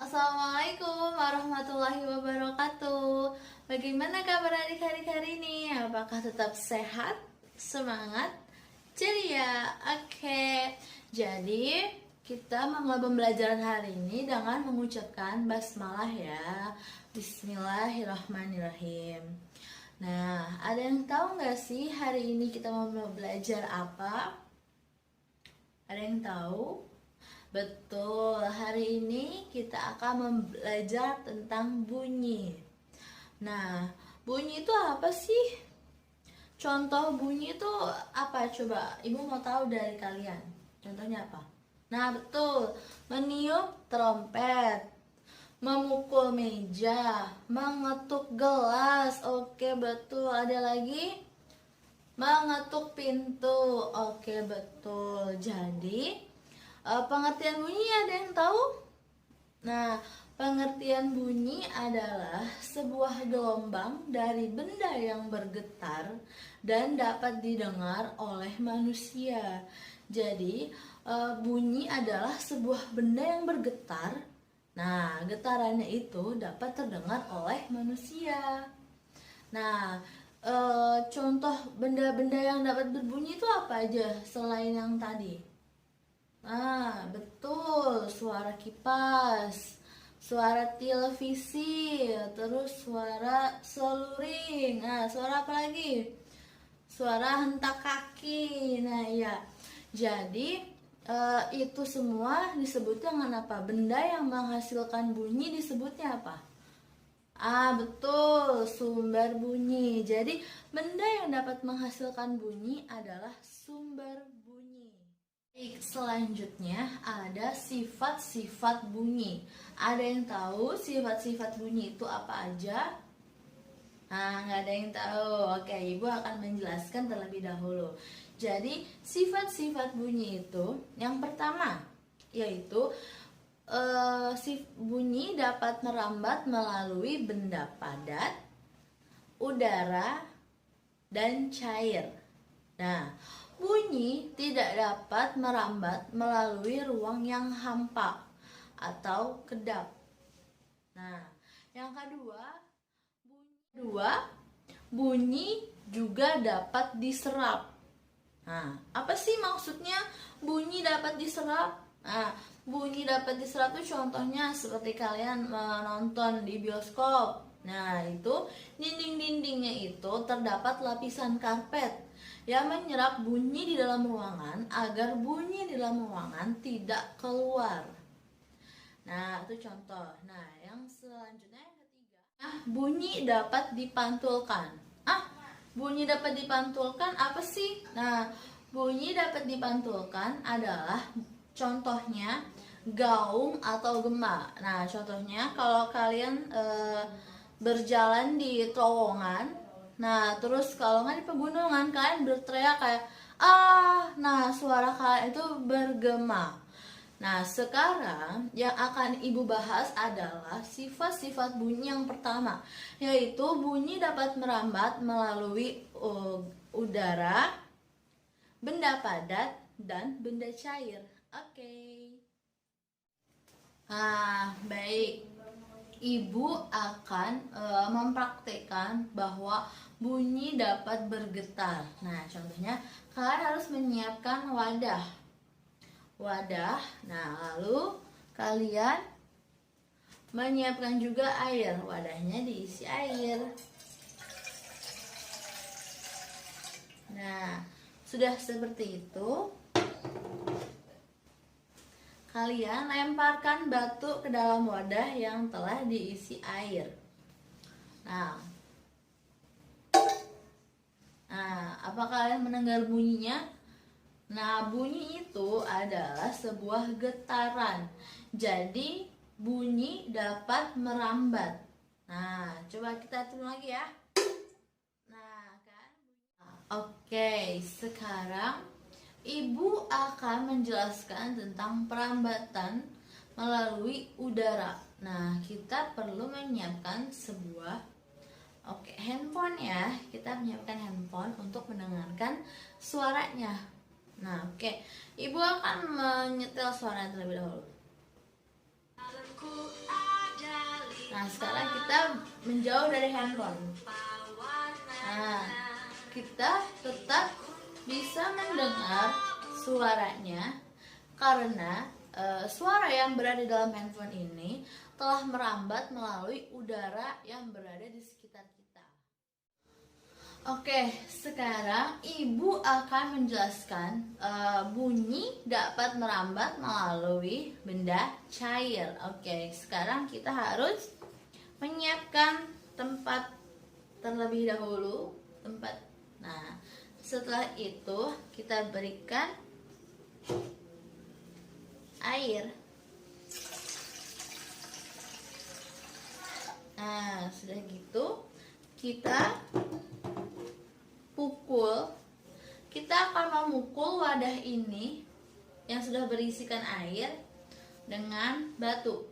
Assalamualaikum warahmatullahi wabarakatuh. Bagaimana kabar adik-adik hari ini? Apakah tetap sehat, semangat, ceria? Oke, jadi kita memulai pembelajaran hari ini dengan mengucapkan basmalah ya. Bismillahirrahmanirrahim. Nah, ada yang tahu nggak sih hari ini kita mau belajar apa? Ada yang tahu? Betul, hari ini kita akan belajar tentang bunyi. Nah, bunyi itu apa sih? Contoh bunyi itu apa? Coba ibu mau tahu dari kalian. Contohnya apa? Nah, betul, meniup trompet, memukul meja, mengetuk gelas. Oke, betul. Ada lagi? Mengetuk pintu. Oke, betul. Jadi pengertian bunyi ada yang tahu? Nah, pengertian bunyi adalah sebuah gelombang dari benda yang bergetar dan dapat didengar oleh manusia. Jadi, bunyi adalah sebuah benda yang bergetar. Nah, getarannya itu dapat terdengar oleh manusia. Nah, contoh benda-benda yang dapat berbunyi itu apa aja selain yang tadi? Betul, suara kipas, suara televisi, terus suara seluring. Nah, suara apa lagi? Suara hentak kaki. Nah, iya. Jadi, itu semua disebut dengan apa? Benda yang menghasilkan bunyi disebutnya apa? Betul, sumber bunyi. Jadi, benda yang dapat menghasilkan bunyi adalah sumber bunyi. Selanjutnya ada sifat-sifat bunyi. Ada yang tahu sifat-sifat bunyi itu apa aja? Nggak ada yang tahu. Oke, ibu akan menjelaskan terlebih dahulu. Jadi, sifat-sifat bunyi itu yang pertama yaitu bunyi dapat merambat melalui benda padat, udara, dan cair. Nah, bunyi tidak dapat merambat melalui ruang yang hampa atau kedap. Nah, yang kedua, bunyi juga dapat diserap. Nah, apa sih maksudnya bunyi dapat diserap? Nah, bunyi dapat diserap itu contohnya seperti kalian menonton di bioskop. Nah, itu dinding-dindingnya itu terdapat lapisan karpet yang menyerap bunyi di dalam ruangan agar bunyi di dalam ruangan tidak keluar. Nah, itu contoh. Nah, yang selanjutnya yang ketiga, bunyi dapat dipantulkan. Bunyi dapat dipantulkan apa sih? Nah, bunyi dapat dipantulkan adalah contohnya gaung atau gema. Nah, contohnya kalau kalian berjalan di terowongan, nah terus kalau nggak di pegunungan kalian berteriak kayak nah suara kalian itu bergema. Nah, sekarang yang akan ibu bahas adalah sifat-sifat bunyi yang pertama, yaitu bunyi dapat merambat melalui udara, benda padat, dan benda cair. Oke. Baik. Ibu akan mempraktekkan bahwa bunyi dapat bergetar. Nah, contohnya kalian harus menyiapkan wadah. Nah, lalu kalian menyiapkan juga air. Wadahnya diisi air. Nah, sudah seperti itu, kalian lemparkan batu ke dalam wadah yang telah diisi air. Nah, apa kalian mendengar bunyinya? Nah, bunyi itu adalah sebuah getaran. Jadi, bunyi dapat merambat. Nah, coba kita hitung lagi ya. Nah, kan? Oke, sekarang ibu akan menjelaskan tentang perambatan melalui udara. Nah, kita perlu menyiapkan sebuah handphone ya. Kita menyiapkan handphone untuk mendengarkan suaranya. Nah, ibu akan menyetel suara terlebih dahulu. sekarang kita menjauh dari handphone. Nah, kita tetap bisa mendengar suaranya karena suara yang berada dalam handphone ini telah merambat melalui udara yang berada di sekitar kita. Oke, sekarang ibu akan menjelaskan bunyi dapat merambat melalui benda cair. Oke, sekarang kita harus menyiapkan tempat terlebih dahulu. Nah, setelah itu kita berikan air. Nah, sudah gitu kita pukul. Kita akan memukul wadah ini yang sudah berisikan air dengan batu.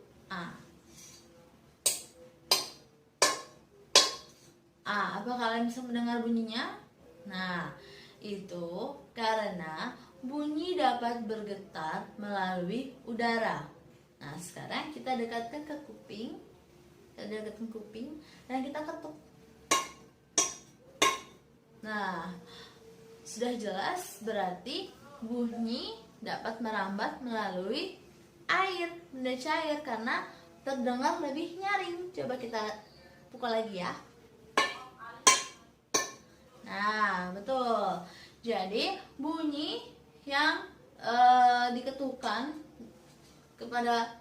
Apa kalian bisa mendengar bunyinya? Nah, itu karena bunyi dapat bergetar melalui udara. Nah, sekarang kita dekatkan ke kuping. Kita dekatkan kuping dan kita ketuk. Nah, sudah jelas berarti bunyi dapat merambat melalui air, benda cair, karena terdengar lebih nyaring. Coba kita pukul lagi ya. Nah, betul. Jadi bunyi yang diketukan kepada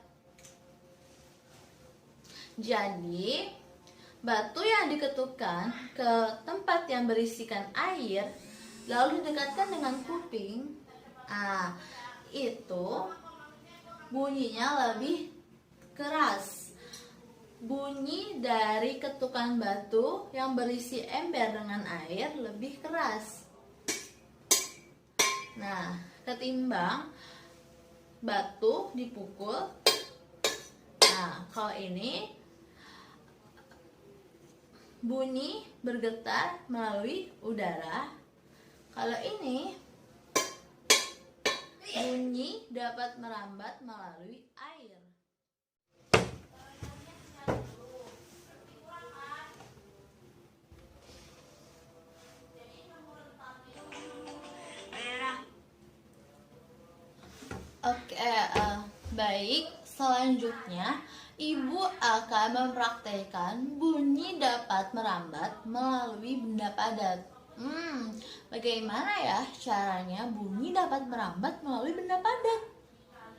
batu yang diketukan ke tempat yang berisikan air lalu didekatkan dengan kuping, itu bunyinya lebih keras. Bunyi dari ketukan batu yang berisi ember dengan air lebih keras. Nah, ketimbang batu dipukul. Nah, kalau ini bunyi bergetar melalui udara. Kalau ini bunyi dapat merambat melalui air. Oke, baik. Selanjutnya, ibu akan mempraktekkan bunyi dapat merambat melalui benda padat. Bagaimana ya caranya bunyi dapat merambat melalui benda padat?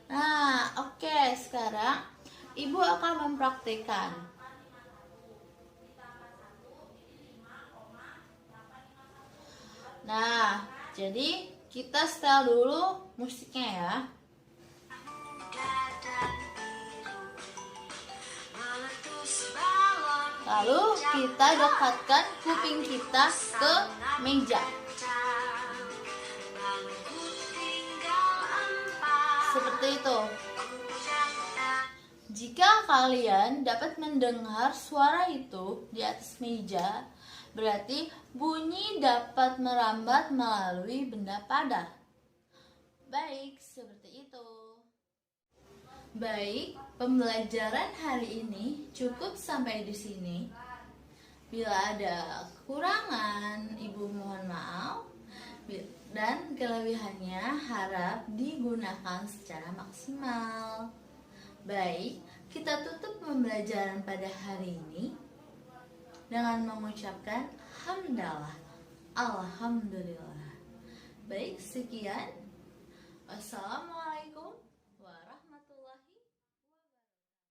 Nah, oke, sekarang ibu akan mempraktekkan. Nah, jadi kita setel dulu musiknya ya. Lalu kita dekatkan kuping kita ke meja. Seperti itu. Jika kalian dapat mendengar suara itu di atas meja, berarti bunyi dapat merambat melalui benda padat. Baik, seperti itu. Baik, pembelajaran hari ini cukup sampai di sini. Bila ada kekurangan, ibu mohon maaf. Dan kelebihannya harap digunakan secara maksimal. Baik, kita tutup pembelajaran pada hari ini dengan mengucapkan hamdalah, alhamdulillah. Baik, sekian. Wassalamualaikum